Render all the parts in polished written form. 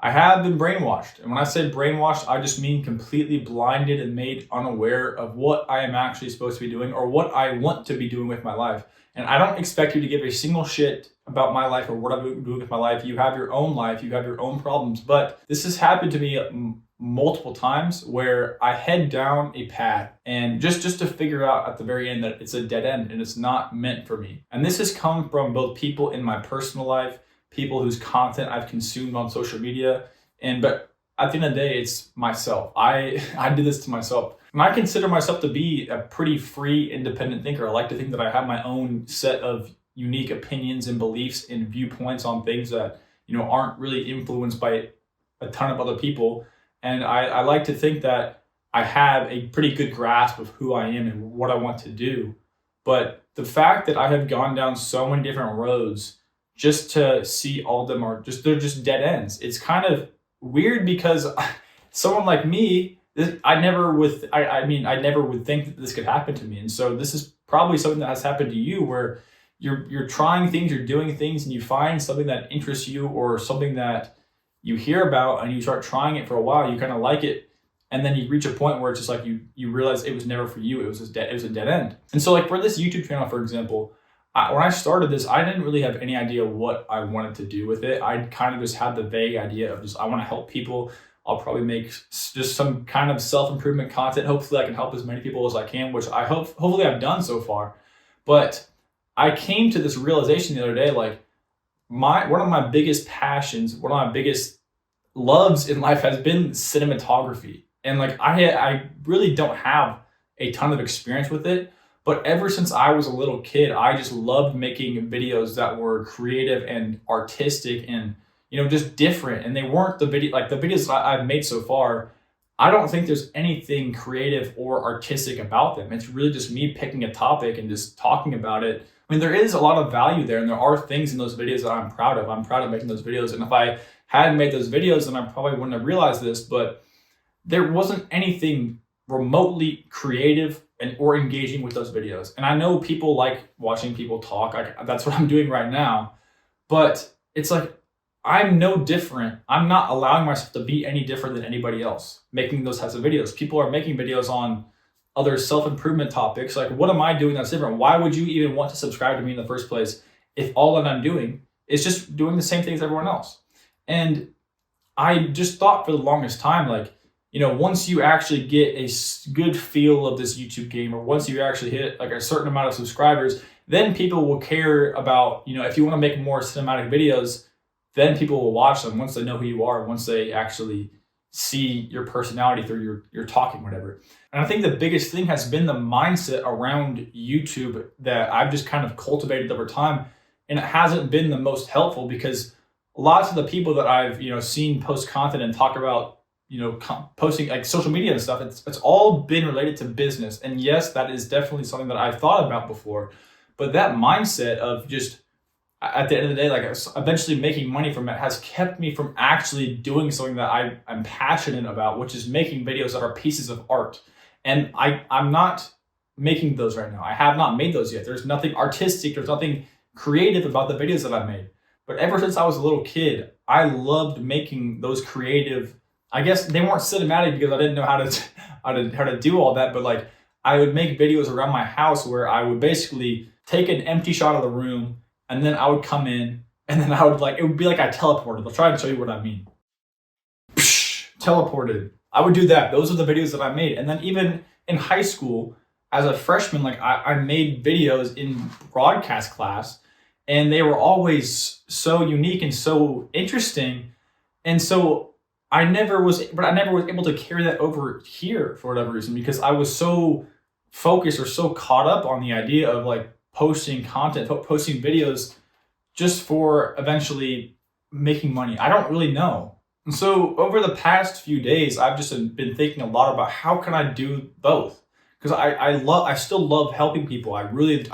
I have been brainwashed. And when I say brainwashed, I just mean completely blinded and made unaware of what I am actually supposed to be doing or what I want to be doing with my life. And I don't expect you to give a single shit about my life or what I'm doing with my life. You have your own life, you have your own problems. But this has happened to me multiple times where I head down a path and just to figure out at the very end that it's a dead end and it's not meant for me. And this has come from both people in my personal life, people whose content I've consumed on social media, but at the end of the day, it's myself. I did this to myself. And I consider myself to be a pretty free, independent thinker. I like to think that I have my own set of unique opinions and beliefs and viewpoints on things that, aren't really influenced by a ton of other people. And I like to think that I have a pretty good grasp of who I am and what I want to do. But the fact that I have gone down so many different roads just to see all of them they're just dead ends. It's kind of weird because someone like me, I never would think that this could happen to me. And so this is probably something that has happened to you where you're trying things, you're doing things, and you find something that interests you or something that you hear about and you start trying it for a while, you kind of like it, and then you reach a point where it's just like you realize it was never for you. It was a dead end. And so like for this YouTube channel, for example, when I started this, I didn't really have any idea what I wanted to do with it. I kind of just had the vague idea of I want to help people. I'll probably make just some kind of self-improvement content. Hopefully I can help as many people as I can, which hopefully I've done so far. But I came to this realization the other day, like one of my biggest passions, one of my biggest loves in life has been cinematography. And like I really don't have a ton of experience with it. But ever since I was a little kid, I just loved making videos that were creative and artistic and, just different. And they weren't the videos I've made so far. I don't think there's anything creative or artistic about them. It's really just me picking a topic and just talking about it. I mean, there is a lot of value there, and there are things in those videos that I'm proud of. I'm proud of making those videos. And if I hadn't made those videos, then I probably wouldn't have realized this, but there wasn't anything remotely creative or engaging with those videos. And I know people like watching people talk. That's what I'm doing right now. But it's like, I'm no different. I'm not allowing myself to be any different than anybody else making those types of videos. People are making videos on other self-improvement topics. Like, what am I doing that's different? Why would you even want to subscribe to me in the first place if all that I'm doing is just doing the same thing as everyone else? And I just thought for the longest time, like, once you actually get a good feel of this YouTube game, or once you actually hit like a certain amount of subscribers, then people will care about, if you want to make more cinematic videos, then people will watch them once they know who you are, once they actually see your personality through your talking, whatever. And I think the biggest thing has been the mindset around YouTube that I've just kind of cultivated over time. And it hasn't been the most helpful because lots of the people that I've, seen post content and talk about, posting like social media and stuff, it's all been related to business. And yes, that is definitely something that I've thought about before. But that mindset of just at the end of the day, like eventually making money from it has kept me from actually doing something that I'm passionate about, which is making videos that are pieces of art. And I'm not making those right now. I have not made those yet. There's nothing artistic, there's nothing creative about the videos that I've made. But ever since I was a little kid, I loved making those creative. I guess they weren't cinematic because I didn't know how to do all that, but like I would make videos around my house where I would basically take an empty shot of the room and then I would come in and then it would be like I teleported. I'll try and show you what I mean. Teleported. I would do that. Those are the videos that I made. And then even in high school, as a freshman, like I made videos in broadcast class and they were always so unique and so interesting. And so I never was able to carry that over here for whatever reason, because I was so focused or so caught up on the idea of like posting content, posting videos just for eventually making money. I don't really know. And so over the past few days, I've just been thinking a lot about how can I do both? Because I still love helping people. I really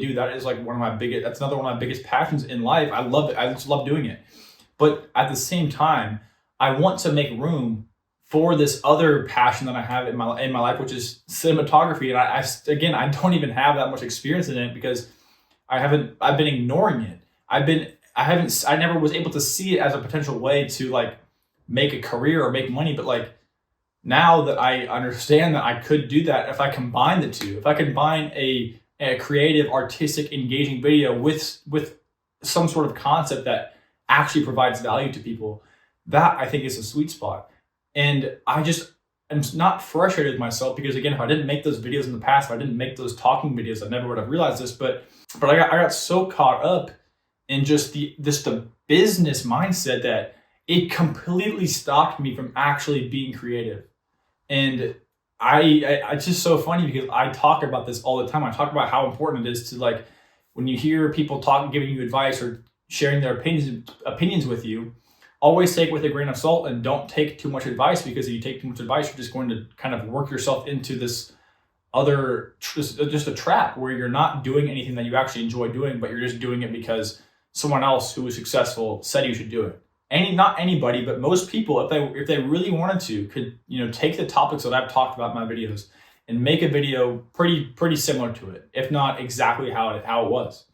do. That is like that's another one of my biggest passions in life. I love it. I just love doing it. But at the same time, I want to make room for this other passion that I have in my life, which is cinematography. And I don't even have that much experience in it because I've been ignoring it. I never was able to see it as a potential way to like make a career or make money. But like, now that I understand that I could do that if I combine the two, if I combine a creative, artistic, engaging video with some sort of concept that actually provides value to people, that I think is a sweet spot. And I just am not frustrated with myself because, again, if I didn't make those videos in the past, if I didn't make those talking videos, I never would have realized this. But I got so caught up in just the business mindset that it completely stopped me from actually being creative. And it's just so funny because I talk about this all the time. I talk about how important it is to, like, when you hear people giving you advice or sharing their opinions with you, always take it with a grain of salt and don't take too much advice, because if you take too much advice, you're just going to kind of work yourself into this just a trap where you're not doing anything that you actually enjoy doing, but you're just doing it because someone else who was successful said you should do it. Not anybody, but most people, if they really wanted to, could, take the topics that I've talked about in my videos and make a video pretty similar to it, if not exactly how it was.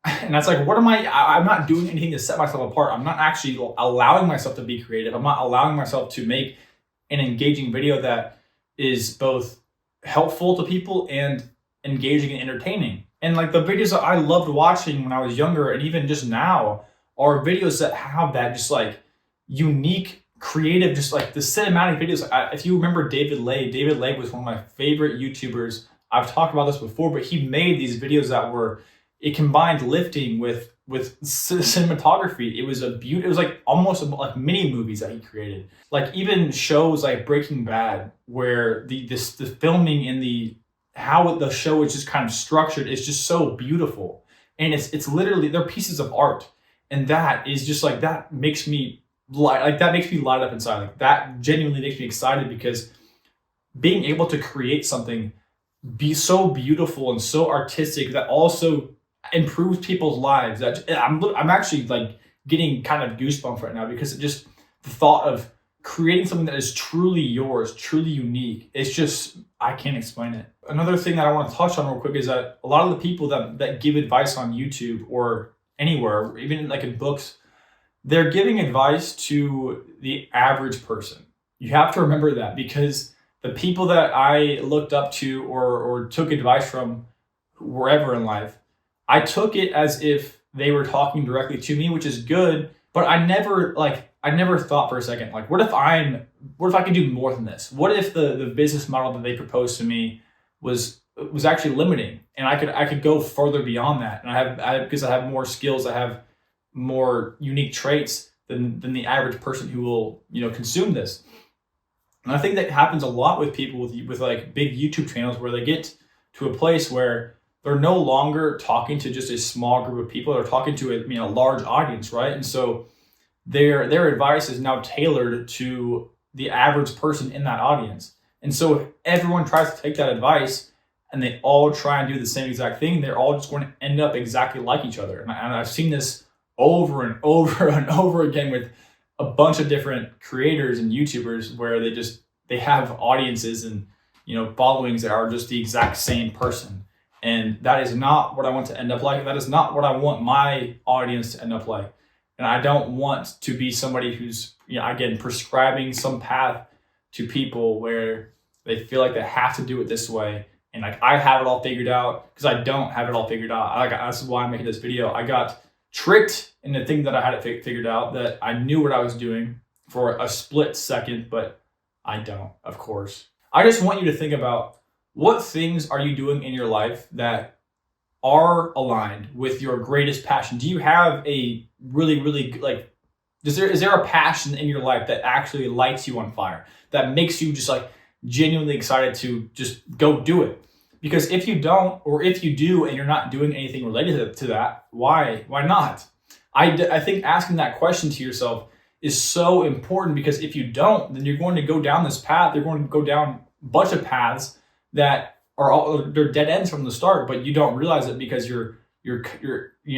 And that's like, I'm not doing anything to set myself apart. I'm not actually allowing myself to be creative. I'm not allowing myself to make an engaging video that is both helpful to people and engaging and entertaining. And like, the videos that I loved watching when I was younger, and even just now, are videos that have that just like unique, creative, just like the cinematic videos. If you remember David Lay was one of my favorite YouTubers. I've talked about this before, but he made these videos that it combined lifting with cinematography. It was like almost like mini movies that he created. Like even shows like Breaking Bad, where the filming and how the show is just kind of structured is just so beautiful. And it's literally, they're pieces of art. And that is just like, that makes me light up inside. Like, that genuinely makes me excited, because being able to create something be so beautiful and so artistic that also improves people's lives, that I'm actually like getting kind of goosebumps right now, because the thought of creating something that is truly yours, truly unique, it's just, I can't explain it. Another thing that I want to touch on real quick is that a lot of the people that give advice on YouTube or anywhere, even like in books, they're giving advice to the average person. You have to remember that, because the people that I looked up to or took advice from wherever in life, I took it as if they were talking directly to me, which is good. But I never thought for a second, like, what if I could do more than this? What if the business model that they proposed to me was actually limiting, and I could go further beyond that, and because I have more skills, I have more unique traits than the average person who will consume this. And I think that happens a lot with people with like big YouTube channels, where they get to a place where they're no longer talking to just a small group of people; they're talking to a large audience, right? And so their advice is now tailored to the average person in that audience. And so if everyone tries to take that advice and they all try and do the same exact thing, they're all just going to end up exactly like each other. And I've seen this over and over and over again with a bunch of different creators and YouTubers, where they have audiences and followings that are just the exact same person. And that is not what I want to end up like. That is not what I want my audience to end up like. And I don't want to be somebody who's, again, prescribing some path to people where they feel like they have to do it this way. And like, I have it all figured out, because I don't have it all figured out. That's why I'm making this video. I got tricked into thinking that I had it figured out, that I knew what I was doing for a split second, but I don't, of course. I just want you to think about, what things are you doing in your life that are aligned with your greatest passion? Do you have a really, really, like, is there a passion in your life that actually lights you on fire, that makes you just like genuinely excited to just go do it? Because if you don't, or if you do and you're not doing anything related to that, why not? I think asking that question to yourself is so important, because if you don't, then you're going to go down this path. You're going to go down a bunch of paths that they're dead ends from the start, but you don't realize it, because you're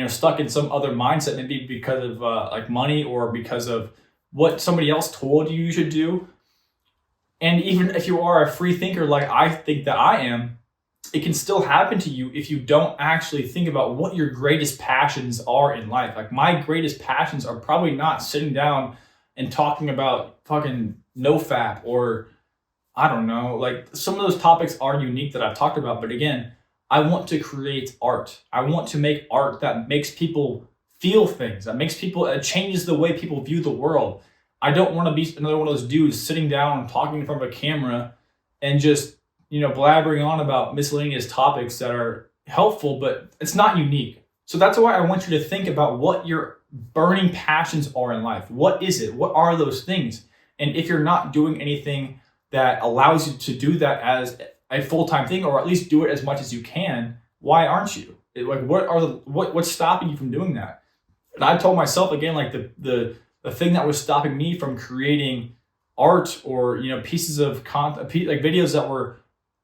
stuck in some other mindset, maybe because of like money, or because of what somebody else told you should do. And even if you are a free thinker like I think that I am, it can still happen to you if you don't actually think about what your greatest passions are in life. Like, my greatest passions are probably not sitting down and talking about fucking nofap, or I don't know, like some of those topics are unique that I've talked about. But again, I want to create art. I want to make art that makes people feel things, that makes people, it changes the way people view the world. I don't want to be another one of those dudes sitting down and talking in front of a camera and just, blabbering on about miscellaneous topics that are helpful, but it's not unique. So that's why I want you to think about what your burning passions are in life. What is it? What are those things? And if you're not doing anything that allows you to do that as a full-time thing, or at least do it as much as you can, why aren't you? What's stopping you from doing that? And I told myself again, like the thing that was stopping me from creating art or pieces of content, like videos that were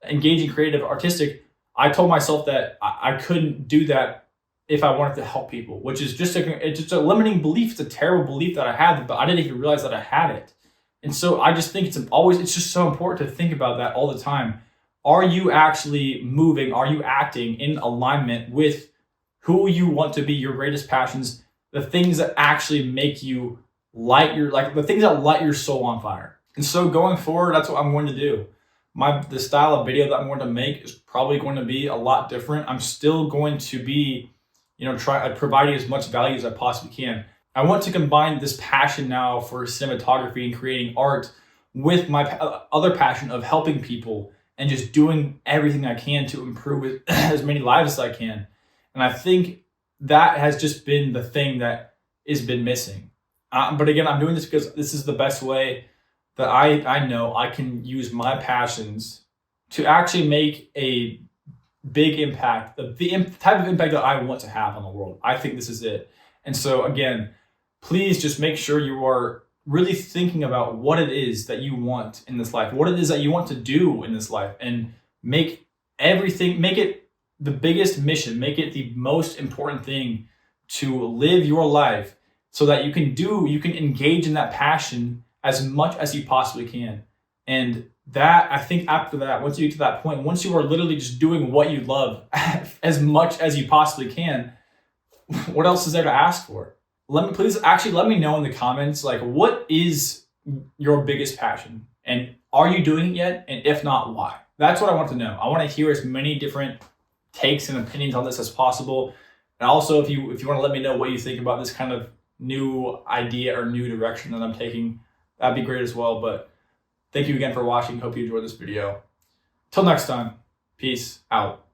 engaging, creative, artistic, I told myself that I couldn't do that if I wanted to help people, which is it's just a limiting belief. It's a terrible belief that I had, but I didn't even realize that I had it. And so I just think it's just so important to think about that all the time. Are you actually moving? Are you acting in alignment with who you want to be, your greatest passions, the things that actually make you the things that light your soul on fire? And so going forward, that's what I'm going to do. The style of video that I'm going to make is probably going to be a lot different. I'm still going to be, providing as much value as I possibly can. I want to combine this passion now for cinematography and creating art with my other passion of helping people and just doing everything I can to improve as many lives as I can. And I think that has just been the thing that has been missing. But again, I'm doing this because this is the best way that I know I can use my passions to actually make a big impact, the type of impact that I want to have on the world. I think this is it. And so again, please just make sure you are really thinking about what it is that you want in this life, what it is that you want to do in this life, and make it the biggest mission, make it the most important thing to live your life so that you can engage in that passion as much as you possibly can. And that, I think after that, once you get to that point, once you are literally just doing what you love as much as you possibly can, what else is there to ask for? Let me know in the comments, like, what is your biggest passion? And are you doing it yet? And if not, why? That's what I want to know. I want to hear as many different takes and opinions on this as possible. And also, if you want to let me know what you think about this kind of new idea or new direction that I'm taking, that'd be great as well. But thank you again for watching. Hope you enjoyed this video. Till next time, peace out.